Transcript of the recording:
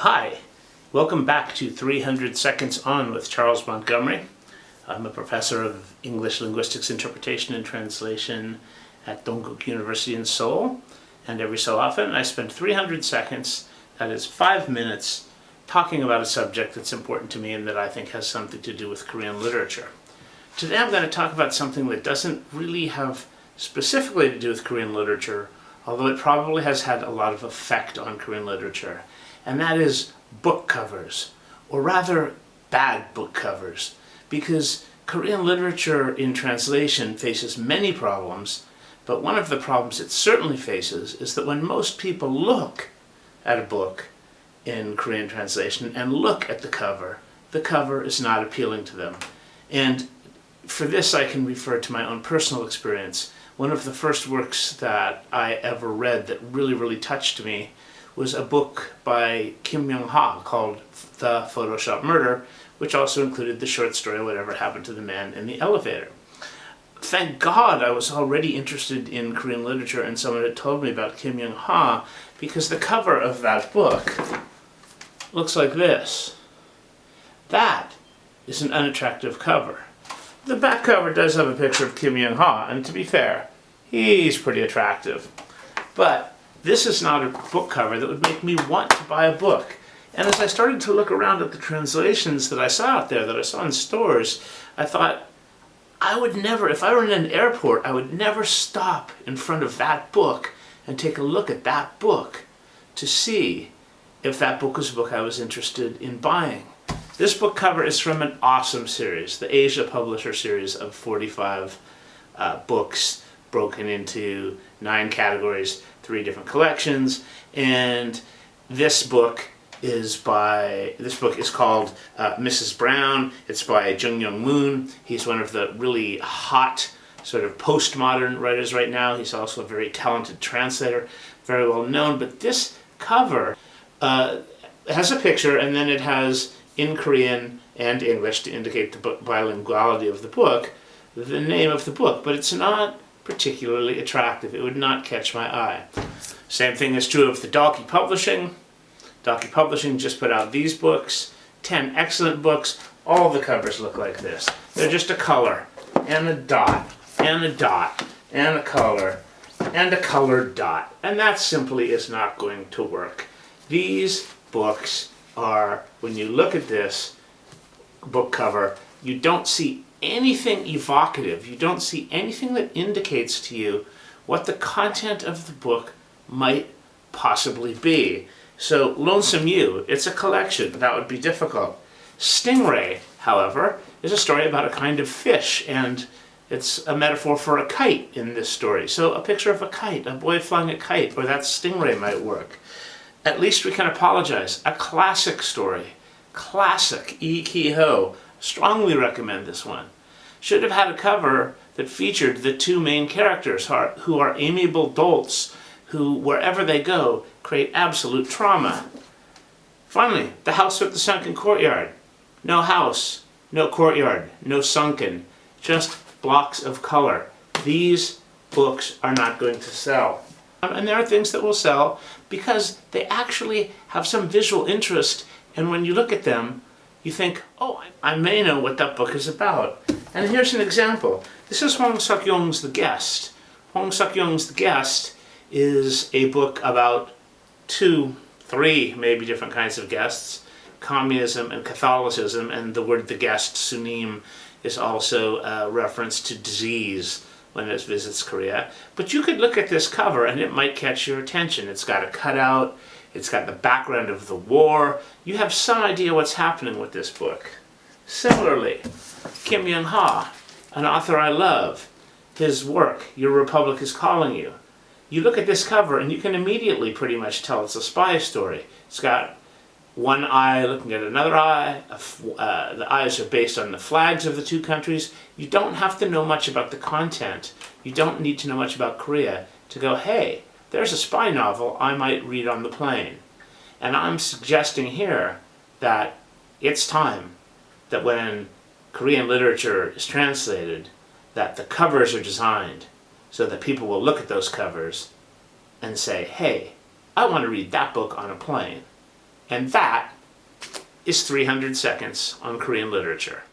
Hi, welcome back to 300 Seconds On with Charles Montgomery. I'm a professor of English Linguistics Interpretation and Translation at Dongguk University in Seoul, and every so often I spend 300 seconds, that is 5 minutes, talking about a subject that's important to me and that I think has something to do with Korean literature. Today I'm going to talk about something that doesn't really have specifically to do with Korean literature, although it probably has had a lot of effect on Korean literature. And that is book covers, or rather bad book covers, because Korean literature in translation faces many problems, but one of the problems it certainly faces is that when most people look at a book in Korean translation and look at the cover is not appealing to them. And for this I can refer to my own personal experience. One of the first works that I ever read that really touched me was a book by Kim Myung-ha called The Photoshop Murder, which also included the short story Whatever Happened to the Man in the Elevator. Thank God I was already interested in Korean literature and someone had told me about Kim Myung-ha, because the cover of that book looks like this. That is an unattractive cover. The back cover does have a picture of Kim Myung-ha, and to be fair, he's pretty attractive. But this is not a book cover that would make me want to buy a book. And as I started to look around at the translations that I saw out there, that I saw in stores, I thought, I would never, if I were in an airport, I would never stop in front of that book and take a look at that book to see if that book was a book I was interested in buying. This book cover is from an awesome series, the Asia Publisher series of 45 books broken into 9 categories, 3 different collections, and this book is called Mrs. Brown. It's by Jung Young Moon. He's one of the really hot sort of postmodern writers right now. He's also a very talented translator, very well known. But this cover has a picture, and then it has, in Korean and English to indicate the bilinguality of the book, the name of the book, but it's not particularly attractive. It would not catch my eye. Same thing is true of the Dalkey Publishing. Dalkey Publishing just put out these books, 10 excellent books. All the covers look like this. They're just a color, and a dot, and a dot, and a color, and a colored dot. And that simply is not going to work. These books are, when you look at this book cover, you don't see anything evocative. You don't see anything that indicates to you what the content of the book might possibly be. So Lonesome You, it's a collection. That would be difficult. Stingray, however, is a story about a kind of fish, and it's a metaphor for a kite in this story. So a picture of a kite, a boy flying a kite, or that stingray might work. At least we can apologize. A classic story. Classic. Lee Ki-ho. Strongly recommend this one. Should have had a cover that featured the 2 main characters who are amiable dolts who, wherever they go, create absolute trauma. Finally, The House with the Sunken Courtyard. No house, no courtyard, no sunken, just blocks of color. These books are not going to sell. And there are things that will sell because they actually have some visual interest, and when you look at them, you think, oh, I may know what that book is about. And here's an example. This is Hong Seok-young's The Guest. Hong Seok-young's The Guest is a book about 2, 3 maybe different kinds of guests, communism and Catholicism, and the word the guest, sunim, is also a reference to disease when it visits Korea. But you could look at this cover and it might catch your attention. It's got a cutout, it's got the background of the war. You have some idea what's happening with this book. Similarly, Kim Myung-ha, an author I love, his work, Your Republic is Calling You. You look at this cover and you can immediately pretty much tell it's a spy story. It's got one eye looking at another eye. The eyes are based on the flags of the 2 countries. You don't have to know much about the content. You don't need to know much about Korea to go, hey, there's a spy novel I might read on the plane. And I'm suggesting here that it's time that when Korean literature is translated, that the covers are designed so that people will look at those covers and say, hey, I want to read that book on a plane. And that is 300 Seconds on Korean Literature.